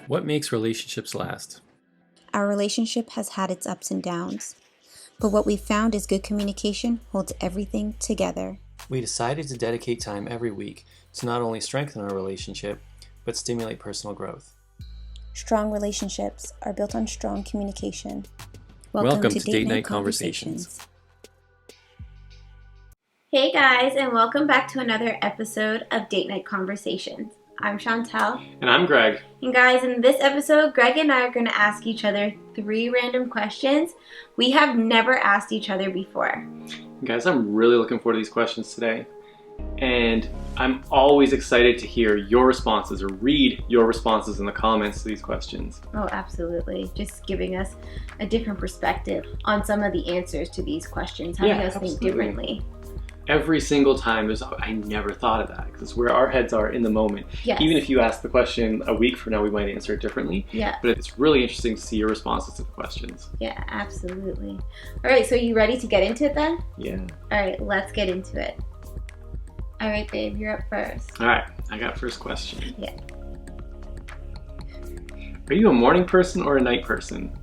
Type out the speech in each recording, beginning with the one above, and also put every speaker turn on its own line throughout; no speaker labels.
What makes relationships last?
Our relationship has had its ups and downs, but what we've found is good communication holds everything together.
We decided to dedicate time every week to not only strengthen our relationship, but stimulate personal growth.
Strong relationships are built on strong communication.
Welcome to Date Night Conversations.
Hey guys, and welcome back to another episode of Date Night Conversations. I'm Chantel.
And I'm Greg.
And guys, in this episode, Greg and I are going to ask each other 3 random questions we have never asked each other before.
Guys, I'm really looking forward to these questions today. And I'm always excited to hear your responses or read your responses in the comments to these questions.
Oh, absolutely. Just giving us a different perspective on some of the answers to these questions, having us think differently.
Every single time, I never thought of that, because it's where our heads are in the moment.
Yes.
Even if you ask the question a week from now, we might answer it differently.
Yeah.
But it's really interesting to see your responses to the questions.
Yeah, absolutely. All right, so you ready to get into it then?
Yeah.
All right, let's get into it. All right, babe, you're up first.
All right, I got first question.
Yeah.
Are you a morning person or a night person?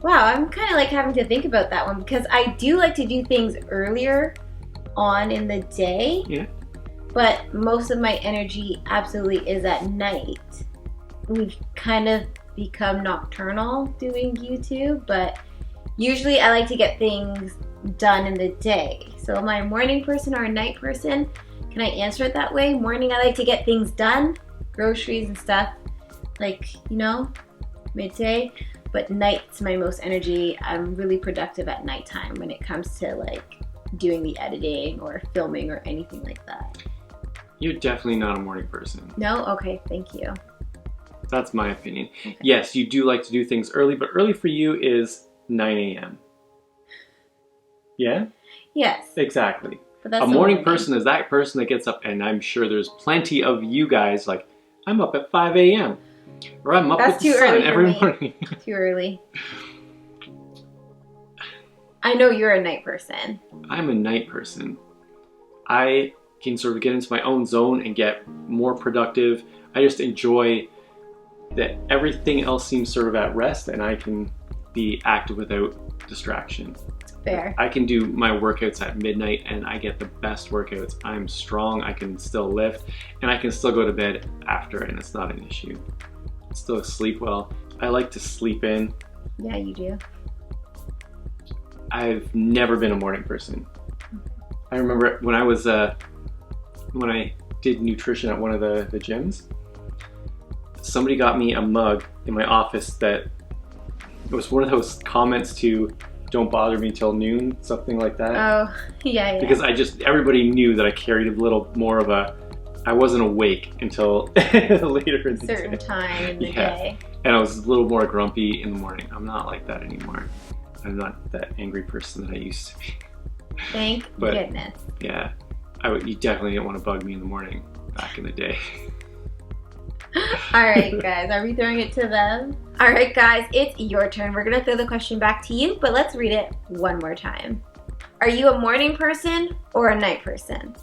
Wow, I'm kind of like having to think about that one because I do like to do things earlier on in the day.
Yeah.
But most of my energy absolutely is at night. We've kind of become nocturnal doing YouTube, but usually I like to get things done in the day. So am I a morning person or a night person? Can I answer it that way? Morning, I like to get things done, groceries and stuff, like, midday. But night's my most energy. I'm really productive at nighttime when it comes to like doing the editing or filming or anything like that.
You're definitely not a morning person.
No? Okay, thank you.
That's my opinion.
Okay.
Yes, you do like to do things early, but early for you is 9 a.m. Yeah?
Yes.
Exactly.
But that's
a morning person is that person that gets up, and I'm sure there's plenty of you guys like, I'm up at 5 a.m. or I'm up with the sun every morning.
Too early. I know you're a night person.
I'm a night person. I can sort of get into my own zone and get more productive. I just enjoy that everything else seems sort of at rest and I can be active without distraction.
Fair.
I can do my workouts at midnight and I get the best workouts. I'm strong, I can still lift, and I can still go to bed after and it's not an issue. I still sleep well. I like to sleep in.
Yeah, you do.
I've never been a morning person. I remember when I was when I did nutrition at one of the gyms, somebody got me a mug in my office that it was one of those comments to "Don't bother me till noon," something like that.
Oh, yeah.
Because everybody knew that I carried a little more of I wasn't awake until later in the
certain
day.
time in the day.
And I was a little more grumpy in the morning. I'm not like that anymore. I'm not that angry person that I used to be.
Thank goodness.
Yeah, you definitely didn't want to bug me in the morning back in the day.
All right, guys, are we throwing it to them? All right, guys, it's your turn. We're going to throw the question back to you, but let's read it one more time. Are you a morning person or a night person?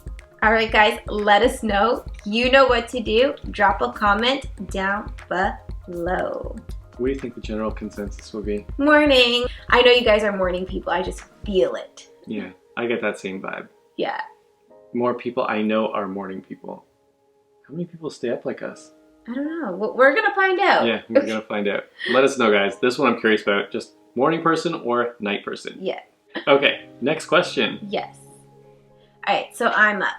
All right, guys, let us know. You know what to do. Drop a comment down below.
What do you think the general consensus will be?
Morning. I know you guys are morning people. I just feel it.
Yeah, I get that same vibe.
Yeah.
More people I know are morning people. How many people stay up like us?
I don't know. Well, we're going to find out.
Yeah, we're going to find out. Let us know, guys. This one I'm curious about. Just morning person or night person?
Yeah.
Okay, next question.
Yes. All right, so I'm up.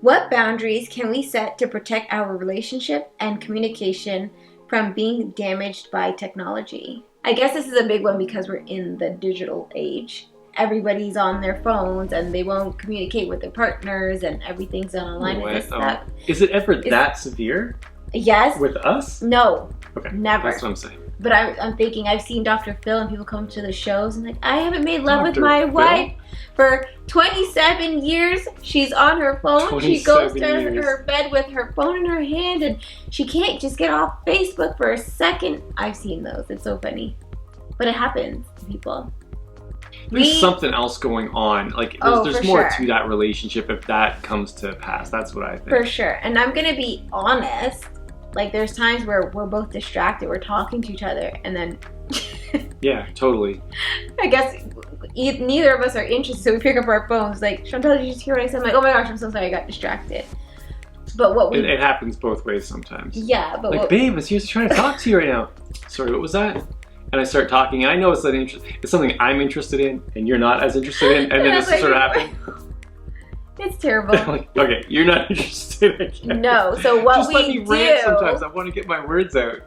What boundaries can we set to protect our relationship and communication from being damaged by technology? I guess this is a big one because we're in the digital age. Everybody's on their phones and they won't communicate with their partners and everything's done online and stuff.
Is it ever that severe?
Yes.
With us?
No.
Okay.
Never.
That's what I'm saying.
But I'm thinking, I've seen Dr. Phil and people come to the shows and like, I haven't made love with
Dr.
my
Phil?
wife for 27 years. She's on her phone. She goes to her bed with her phone in her hand and she can't just get off Facebook for a second. I've seen those. It's so funny. But it happens to people.
There's something else going on. Like, there's more to that relationship if that comes to pass. That's what I think.
For sure. And I'm going to be honest. Like there's times where we're both distracted, we're talking to each other, and then
Yeah, totally.
I guess neither of us are interested, so we pick up our phones. Like, Chantal, did you just hear what I said? I'm like, oh my gosh, I'm so sorry, I got distracted. But what we
It happens both ways sometimes.
yeah, but
like, babe, I was just trying to talk to you right now. Sorry, what was that? And I start talking, and I know it's something I'm interested in, and you're not as interested in, and then this
like,
sort of happening.
It's terrible.
Like, okay, you're not interested again.
No, so what
just
we
let me
do
rant sometimes. I want to get my words out.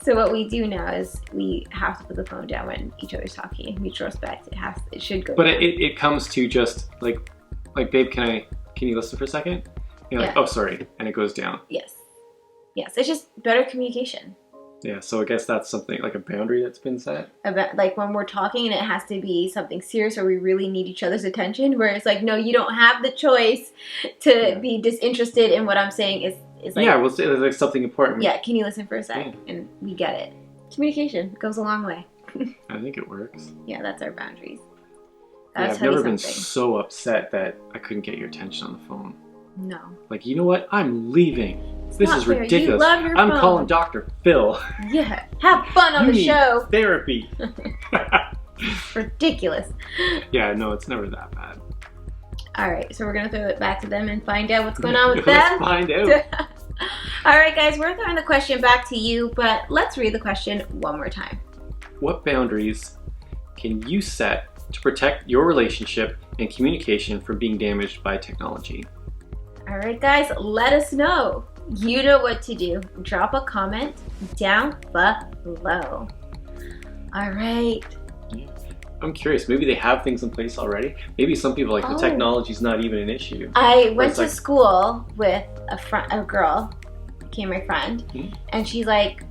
So what we do now is we have to put the phone down when each other's talking. Mutual respect. It should go.
But
down.
it comes to just like, babe, can you listen for a second? And you're like, oh, sorry, and it goes down.
Yes. It's just better communication.
Yeah, so I guess that's something like a boundary that's been set.
About like when we're talking and it has to be something serious or we really need each other's attention. Where it's like, no, you don't have the choice to be disinterested in what I'm saying. Is like,
yeah, well, it's like something important.
Yeah, can you listen for a sec? Yeah. And we get it. Communication goes a long way.
I think it works.
Yeah, that's our boundaries.
I've never been so upset that I couldn't get your attention on the phone.
No.
Like, you know what? I'm leaving. This is ridiculous.
You love your
I'm
phone.
calling Dr. Phil.
Yeah, have fun on the show.
Therapy.
Ridiculous.
Yeah, no, it's never that bad.
All right, so we're gonna throw it back to them and find out what's going on with
Let's
them.
find out.
All right, guys, we're throwing the question back to you, but let's read the question one more time.
What boundaries can you set to protect your relationship and communication from being damaged by technology?
All right, guys, let us know. You know what to do. Drop a comment down below. All right.
Yeah. I'm curious. Maybe they have things in place already. Maybe some people the technology's not even an issue.
I went to school with a girl, became my friend, and she's like,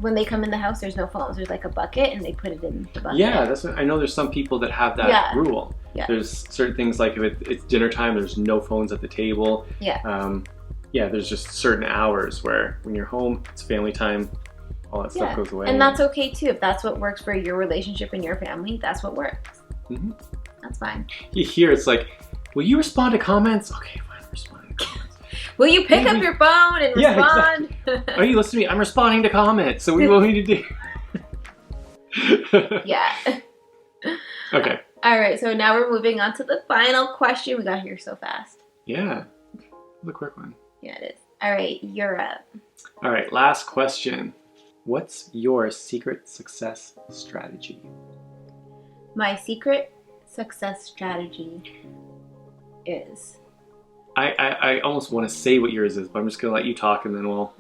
when they come in the house, there's no phones. There's like a bucket, and they put it in the bucket.
Yeah, I know. There's some people that have that rule.
Yeah.
There's certain things like if it's dinner time, there's no phones at the table.
Yeah.
There's just certain hours where when you're home, it's family time, all that stuff goes away.
And that's okay too. If that's what works for your relationship and your family, that's what works.
Mm-hmm.
That's fine.
You hear it's like, will you respond to comments? Okay, fine, I'm responding to comments.
Will you pick up your phone and respond?
Exactly. Are you listening to me? I'm responding to comments. So what do you want me to do?
Yeah.
Okay.
All right, so now we're moving on to the final question. We got here so fast.
Yeah. The quick one.
Yeah, it is. All right, you're up.
All right, last question. What's your secret success strategy?
My secret success strategy is...
I almost want to say what yours is, but I'm just going to let you talk and then we'll...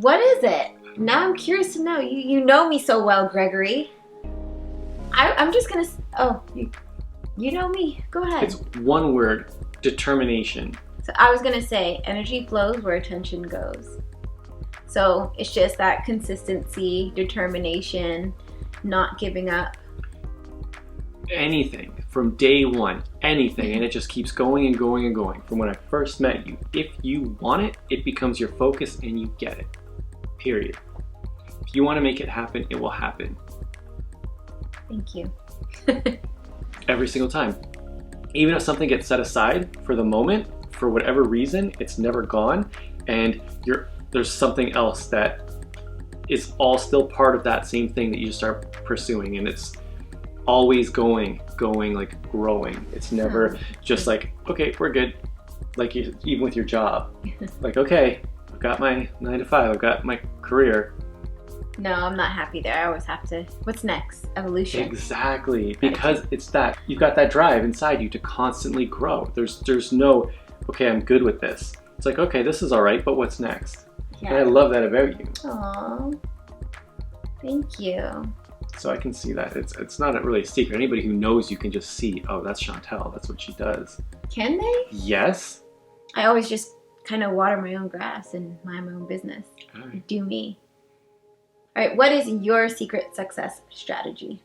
What is it? Now I'm curious to know. You know me so well, Gregory. I'm just going to... Oh, you know me. Go ahead.
It's one word. Determination.
So I was going to say, energy flows where attention goes. So it's just that consistency, determination, not giving up.
Anything from day one, anything, and it just keeps going and going and going. From when I first met you, if you want it, it becomes your focus and you get it. Period. If you want to make it happen, it will happen.
Thank you.
Every single time. Even if something gets set aside for the moment, for whatever reason, it's never gone, and there's something else that is all still part of that same thing that you start pursuing, and it's always going, like growing. It's never just like, okay, we're good. Like even with your job, like, okay, I've got my 9 to 5, I've got my career.
No, I'm not happy there. I always have to, what's next? Evolution.
Exactly, because it's that, you've got that drive inside you to constantly grow. There's no, okay, I'm good with this. It's like, okay, this is all right, but what's next? Yeah. And I love that about you.
Aww, thank you.
So I can see that. It's not really a secret. Anybody who knows you can just see, oh, that's Chantal. That's what she does.
Can they?
Yes.
I always just kind of water my own grass and mind my own business. Right. Do me. All right, what is your secret success strategy?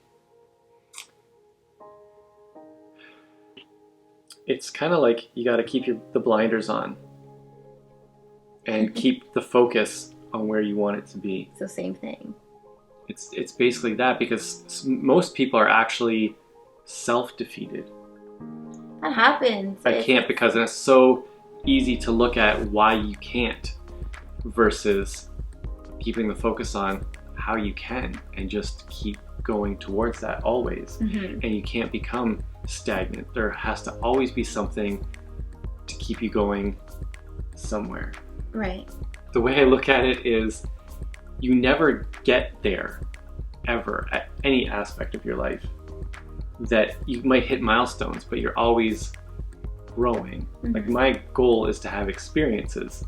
It's kind of like you got to keep the blinders on and keep the focus on where you want it to be.
So same thing.
It's basically that, because most people are actually self-defeated.
That happens.
I can't, because it's so easy to look at why you can't versus keeping the focus on how you can and just keep going towards that always.
Mm-hmm.
And you can't become stagnant. There has to always be something to keep you going somewhere.
Right.
The way I look at it is you never get there ever at any aspect of your life. That you might hit milestones, but you're always growing.
Mm-hmm.
Like my goal is to have experiences,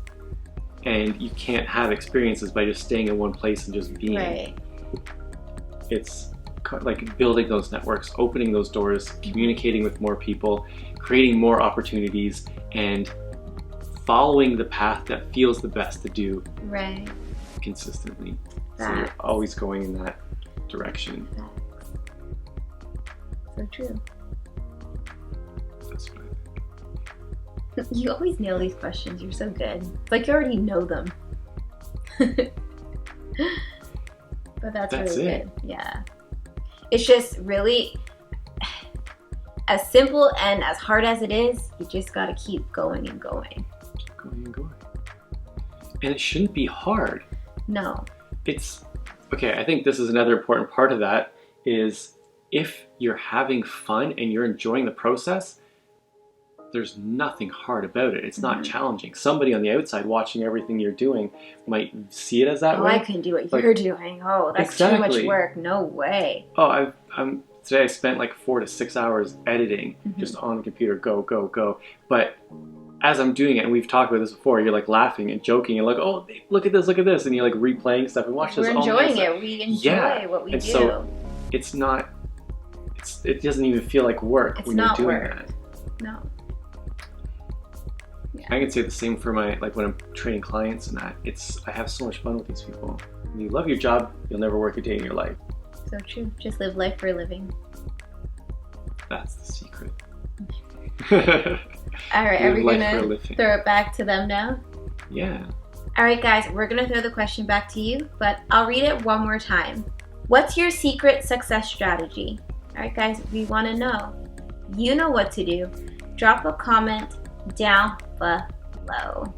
and you can't have experiences by just staying in one place and just being.
Right.
It's like building those networks, opening those doors, communicating with more people, creating more opportunities, and following the path that feels the best to do
Right.
consistently. So
Facts.
you're always going in that direction.
Facts. So true.
That's what I think.
You always nail these questions. You're so good. It's like you already know them. But that's really
it.
good. Yeah. It's just really as simple and as hard as it is, you just gotta keep going and going.
Keep going and going. And it shouldn't be hard.
No.
It's okay. I think this is another important part of that is if you're having fun and you're enjoying the process, there's nothing hard about it. It's not challenging. Somebody on the outside watching everything you're doing might see it as that way.
I couldn't do what
Like,
you're doing. Oh, that's too
exactly.
much work. No way.
Oh, today I spent like 4 to 6 hours editing just on the computer. Go, go, go. But as I'm doing it, and we've talked about this before, you're like laughing and joking and like, oh, look at this, and you're like replaying stuff and watch this.
We're enjoying it. We enjoy what we do.
So it's not. It doesn't even feel like work
It's
when
not
you're doing
work.
that.
No. Yeah.
I can say the same for my when I'm training clients and that. I have so much fun with these people. When you love your job, you'll never work a day in your life.
So true. Just live life for a living.
That's the secret.
All right, are we
Live life for a
gonna
living.
throw it back to them now?
Yeah.
All right, guys, we're gonna throw the question back to you, but I'll read it one more time. What's your secret success strategy? All right, guys, we want to know. You know what to do. Drop a comment down below.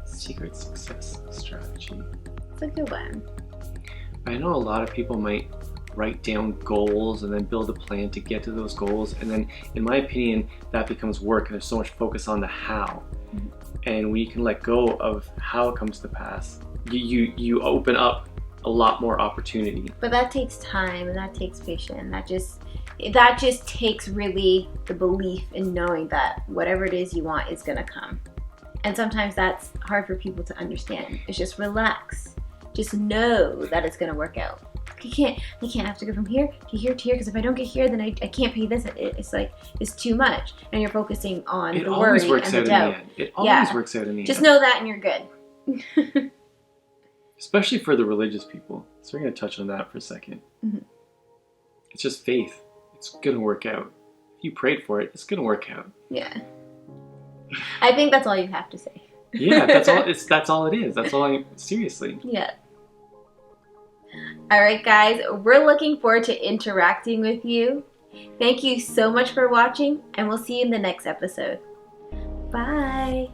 Secret success strategy.
It's a good one.
I know a lot of people might write down goals and then build a plan to get to those goals, and then in my opinion that becomes work and there's so much focus on the how. And when you can let go of how it comes to pass, you open up a lot more opportunity.
But that takes time and that takes patience. That just takes really the belief in knowing that whatever it is you want is gonna come. And sometimes that's hard for people to understand. It's just relax. Just know that it's gonna work out. I can't have to go from here to here to here because if I don't get here, then I can't pay this. It's like it's too much, and you're focusing on the worry and the doubt.
It always works out in the end.
Just know that, and you're good.
Especially for the religious people. So we're going to touch on that for a second.
Mm-hmm.
It's just faith. It's going to work out. If you prayed for it, it's going to work out.
Yeah. I think that's all you have to say.
Yeah, that's all. That's all it is. That's all. Seriously.
Yeah. All right, guys. We're looking forward to interacting with you. Thank you so much for watching, and we'll see you in the next episode. Bye.